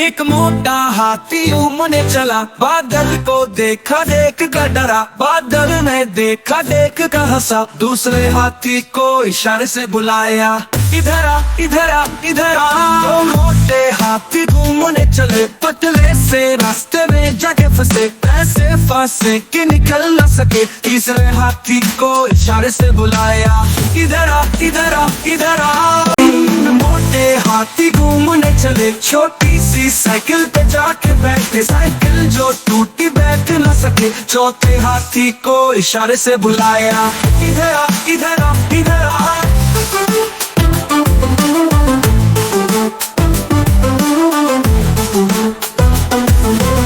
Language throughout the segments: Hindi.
एक मोटा हाथी घूमने चला, बादल को देखा देख कर डरा, बादल ने देखा देख कर हंसा, दूसरे हाथी को इशारे से बुलाया, इधर आ इधर आ इधर आ। दो मोटे हाथी घूमने चले, पतले से रास्ते में जाके फंसे, ऐसे फंसे कि निकल न सके, तीसरे हाथी को इशारे से बुलाया, इधर आ इधर आ इधर आ। मोटे हाथी घूमने चले, छोटी सी साइकिल पे जाके बैठे, साइकिल जो टूटी बैठ न सके, चौथे हाथी को इशारे से बुलाया, इधर आ इधर आ इधर आ।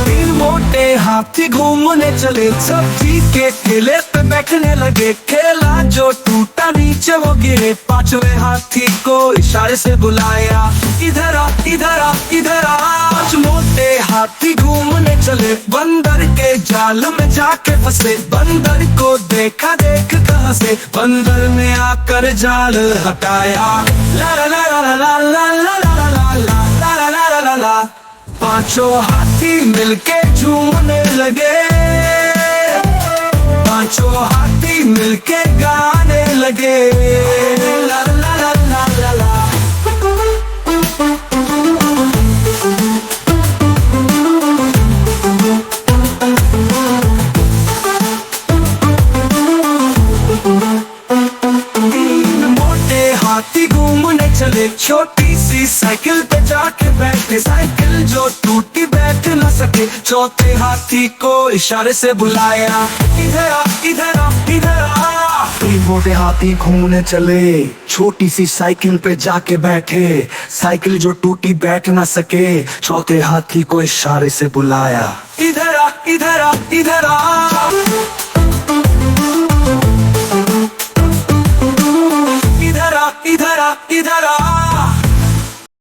तीन मोटे हाथी घूमने चले, सब्जी के ठेले पे बैठने लगे, ठेला जो टूटा नीचे वो गिरे, पांचवे हाथी को इशारे से बुलाया, इधर आ इधर आ इधर आ। पांच मोटे हाथी घूमने चले, बंदर के जाल में जाके फंसे, बंदर को देखा देख कहां से, बंदर ने आकर जाल हटाया, ला ला ला ला ला ला ला ला ला ला ला ला ला ला। पांचों हाथी मिलके झूमने लगे, पांचों हाथी मिलके गाने लगे, ला ला ला ला ला ला। मोटे हाथी घूमने चले, छोटी सी साइकिल पे जाके बैठे, साइकिल जो टूटी बैठ न सके, चौथे हाथी को इशारे से बुलाया, इधर आ इधर आ इधर आ। तीन मोटे हाथी घूमने चले, छोटी सी साइकिल पे जाके बैठे, साइकिल जो टूटी बैठ न सके, चौथे हाथी को इशारे से बुलाया, इधर आ इधर आ इधर आ। इधर आ इधर आ इधर आ।